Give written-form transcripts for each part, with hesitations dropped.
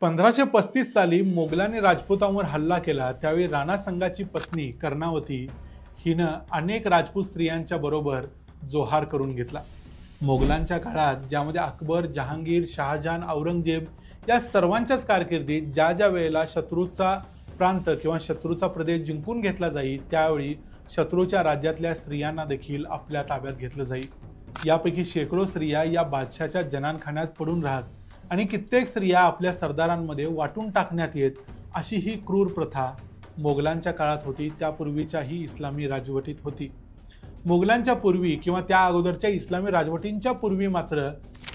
1535 साली मोगलांनी राजपुतांवर हल्ला केला। त्यावेळी राणा संगाची पत्नी कर्णावती हिनं अनेक राजपूत स्त्रियांच्या बरोबर जोहार करून घेतला। मोगलांच्या काळात ज्यामध्ये अकबर, जहांगीर, शहाजहान, औरंगजेब या सर्वांच्याच कारकिर्दीत ज्या ज्या वेळेला शत्रूचा प्रांत किंवा शत्रूचा प्रदेश जिंकून घेतला जाईल त्यावेळी शत्रूच्या राज्यातल्या स्त्रियांना देखील आपल्या ताब्यात घेतलं जाईल। यापैकी शेकडो स्त्रिया या बादशाच्या जनानखान्यात पडून राहत आणि कित्येक स्त्रिया आपल्या सरदारांमध्ये वाटून टाकण्यात येत अशी ही क्रूर प्रथा मोगलांच्या काळात होती। त्यापूर्वीच्याही इस्लामी राजवटीत होती। मोगलांच्या पूर्वी किंवा त्या अगोदरच्या इस्लामी राजवटींच्या पूर्वी मात्र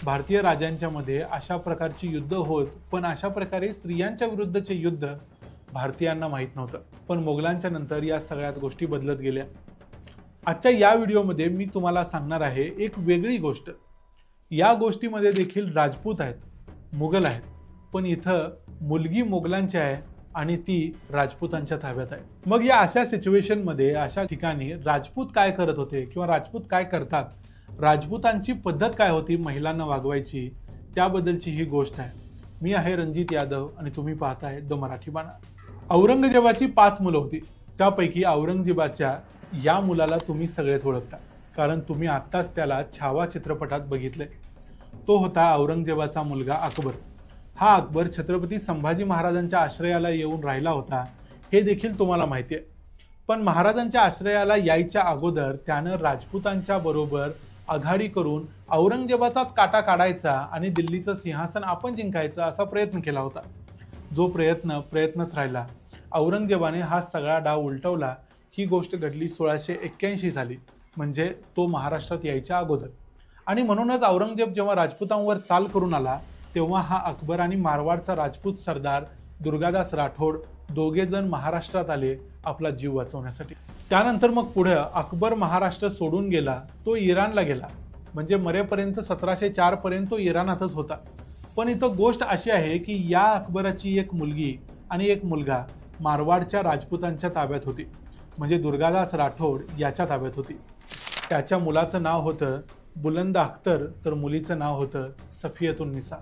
भारतीय राजांच्या मध्ये अशा प्रकारची युद्ध होत, पण अशा प्रकारे स्त्रियांच्या विरुद्धचे युद्ध भारतीयांना माहीत नव्हतं। पण मोगलांच्या नंतर या सगळ्याच गोष्टी बदलत गेल्या। आजच्या या व्हिडिओमध्ये मी तुम्हाला सांगणार आहे एक वेगळी गोष्ट। या गोष्टीमध्ये देखील राजपूत आहेत, मुघल आहेत, पण इथं मुलगी मोगलांची आहे आणि ती राजपूतांच्या ताब्यात आहे। मग या अशा सिच्युएशन मध्ये अशा ठिकाणी राजपूत काय करत होते किंवा राजपूत काय करतात, राजपूतांची पद्धत काय होती महिलांना वागवायची, त्याबद्दलची ही गोष्ट आहे। मी आहे रणजित यादव आणि तुम्ही पाहताय द मराठी बाणा। औरंगजेबाची 5 मुलं होती। त्यापैकी औरंगजेबाच्या या मुलाला तुम्ही सगळेच ओळखता, कारण तुम्ही आत्ताच त्याला छावा चित्रपटात बघितले। तो होता औरंगजेबाचा मुलगा अकबर। हा अकबर छत्रपती संभाजी महाराजांच्या आश्रयाला येऊन राहिला होता हे देखील तुम्हाला माहिती आहे। पण महाराजांच्या आश्रयाला यायच्या अगोदर त्यानं राजपूतांच्या बरोबर आघाडी करून औरंगजेबाचाच काटा काढायचा आणि दिल्लीचं सिंहासन आपण जिंकायचं असा प्रयत्न केला होता। जो प्रयत्नच राहिला। औरंगजेबाने हा सगळा डाव उलटवला। ही गोष्ट घडली 1681 साली, म्हणजे तो महाराष्ट्रात यायच्या अगोदर। आणि म्हणूनच औरंगजेब जेव्हा राजपूतांवर चाल करून आला तेव्हा हा अकबर आणि मारवाडचा राजपूत सरदार दुर्गादास राठोड दोघे जण महाराष्ट्रात आले आपला जीव वाचवण्यासाठी। त्यानंतर मग पुढे अकबर महाराष्ट्र सोडून गेला, तो इराणला गेला, म्हणजे मरेपर्यंत 1704 पर्यंत तो इराणातच होता। पण इथं गोष्ट अशी आहे की या अकबराची एक मुलगी आणि एक मुलगा मारवाडच्या राजपूतांच्या ताब्यात होती, म्हणजे दुर्गादास राठोड याच्या ताब्यात होती। त्याच्या मुलाचं नाव होतं बुलंद अख्तर, तर मुलीचं नाव होतं सफियतुन्निसा।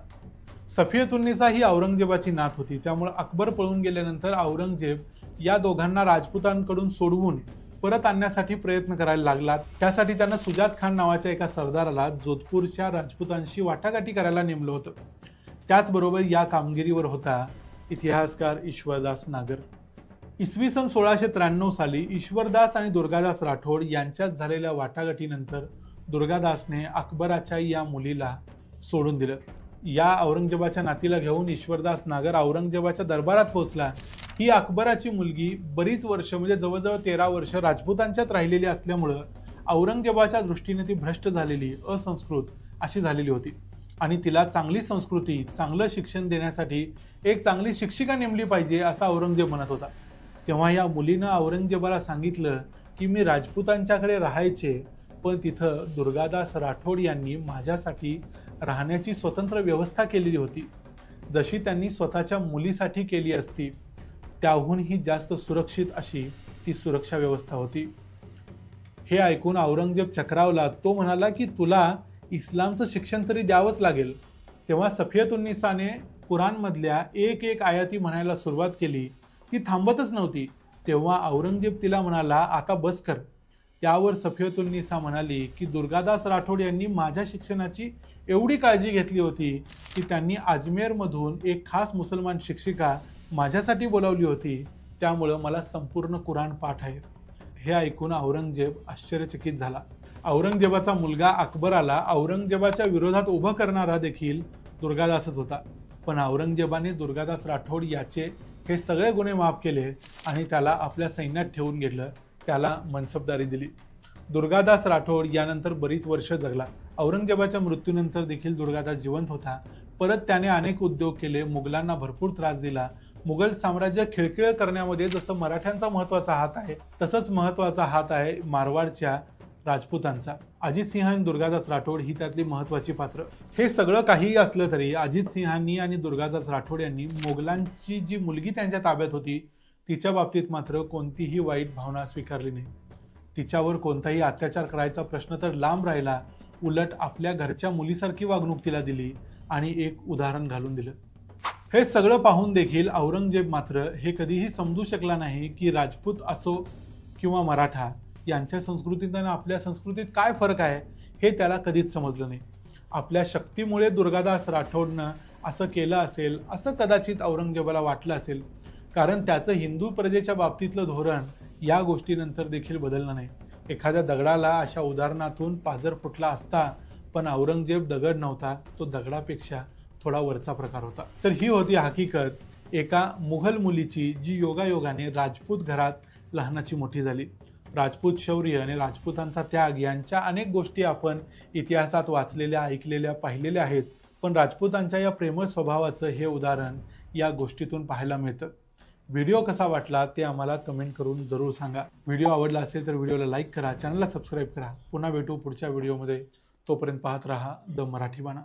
सफियतुन्निसा ही औरंगजेबाची नात होती। त्यामुळे अकबर पळून गेल्यानंतर औरंगजेब या दोघांना राजपूतांकडून सोडवून परत आणण्यासाठी प्रयत्न करायला लागला। त्यासाठी त्यानं सुजात खान नावाच्या एका सरदाराला जोधपूरच्या राजपूतांशी वाटाघाटी करायला नेमलं होतं। त्याचबरोबर या कामगिरीवर होता इतिहासकार ईश्वरदास नागर। इसवी सन 1693 साली ईश्वरदास आणि दुर्गादास राठोड यांच्यात झालेल्या वाटाघाटीनंतर दुर्गादासने अकबराच्या या मुलीला सोडून दिलं। या औरंगजेबाच्या नातीला घेऊन ईश्वरदास नागर औरंगजेबाच्या दरबारात पोहोचला। ही अकबराची मुलगी बरीच वर्ष, म्हणजे जवळजवळ 13 वर्ष राजपूतांच्यात राहिलेली असल्यामुळं औरंगजेबाच्या दृष्टीने ती भ्रष्ट झालेली, असंस्कृत अशी झालेली होती आणि तिला चांगली संस्कृती, चांगलं शिक्षण देण्यासाठी एक चांगली शिक्षिका नेमली पाहिजे असा औरंगजेब म्हणत होता। तेव्हा या मुलीनं औरंगजेबाला सांगितलं की मी राजपूतांच्याकडे राहायचे, पण तिथं दुर्गादास राठोड यांनी माझ्यासाठी राहण्याची स्वतंत्र व्यवस्था केलेली होती, जशी त्यांनी स्वतःच्या मुलीसाठी केली असती त्याहूनही जास्त सुरक्षित अशी ती सुरक्षा व्यवस्था होती। हे ऐकून औरंगजेब चक्रावला। तो म्हणाला की तुला इस्लामचं शिक्षण तरी द्यावंच लागेल। तेव्हा सफियतुन्निसाने कुराणमधल्या एक एक आयती म्हणायला सुरुवात केली। ती थांबतच नव्हती। तेव्हा औरंगजेब तिला म्हणाला आता बस कर। त्यावर सफियतुन्निसा म्हणाली की दुर्गादास राठोड यांनी माझ्या शिक्षणाची एवढी काळजी घेतली होती की त्यांनी अजमेरमधून एक खास मुसलमान शिक्षिका माझ्यासाठी बोलावली होती, त्यामुळे मला संपूर्ण कुराण पाठ आहे। हे ऐकून औरंगजेब आश्चर्यचकित झाला। औरंगजेबाचा मुलगा अकबराला औरंगजेबाच्या विरोधात उभं करणारा देखील दुर्गादासच होता। पण औरंगजेबाने दुर्गादास राठोड याचे हे सगळे गुन्हे माफ केले आणि त्याला आपल्या सैन्यात ठेवून घेतलं, त्याला मनसबदारी दिली। दुर्गादास राठोड यानंतर बरीच वर्ष जगला। औरंगजेबाच्या मृत्यूनंतर देखील दुर्गादास जिवंत होता। परत त्याने अनेक उद्योग केले, मुघलांना भरपूर त्रास दिला। मुघल साम्राज्य खिळखिळ करण्यामध्ये जसं मराठ्यांचा महत्त्वाचा हात आहे, तसंच महत्त्वाचा हात आहे मारवाडच्या राजपूतांचा। अजित सिंह आणि दुर्गादास राठोड ही त्यातली महत्त्वाची पात्र। हे सगळं काही असलं तरी अजित सिंहांनी आणि दुर्गादास राठोड यांनी मोगलांची जी मुलगी त्यांच्या ताब्यात होती तिच्या बाबतीत मात्र कोणतीही वाईट भावना स्वीकारली नाही। तिच्यावर कोणताही अत्याचार करायचा प्रश्न तर लांब राहिला, उलट आपल्या घरच्या मुलीसारखी वागणूक तिला दिली आणि एक उदाहरण घालून दिलं। हे सगळं पाहून देखील औरंगजेब मात्र हे कधीही समजू शकला नाही की राजपूत असो किंवा मराठा यांच्या संस्कृतीत आणि आपल्या संस्कृतीत काय फरक आहे हे त्याला कधीच समजलं नाही. आपल्या शक्तीमुळे दुर्गादास राठोडनं असं केलं असेल असं कदाचित औरंगजेबाला वाटलं असेल, कारण त्याचं हिंदू प्रजेच्या बाबतीतलं धोरण या गोष्टीनंतर देखील बदललं नाही. एखाद्या दगडाला अशा उदाहरणातून पाझर फुटला असता, पण औरंगजेब दगड नव्हता, तो दगडापेक्षा थोडा वरचा प्रकार होता. तर ही होती हकीकत एका मुघल मुलीची जी योगायोगाने राजपूत घरात लहानाची मोठी झाली. राजपूत शौर्य आणि राजपूतांचा त्याग यांच्या अनेक गोष्टी आपण इतिहासात वाचलेल्या, ऐकलेल्या, पाहिलेल्या आहेत, पण राजपूतांच्या या प्रेमळ स्वभावाचं हे उदाहरण या गोष्टीतून पाहायला मिळतं. व्हिडिओ कसा वाटला ते आम्हाला कमेंट करून जरूर सांगा. व्हिडिओ आवडला असेल तर व्हिडिओला लाईक करा, चॅनलला सबस्क्राईब करा. पुन्हा भेटू पुढच्या व्हिडिओमध्ये. तोपर्यंत पाहत राहा द मराठी बाणा.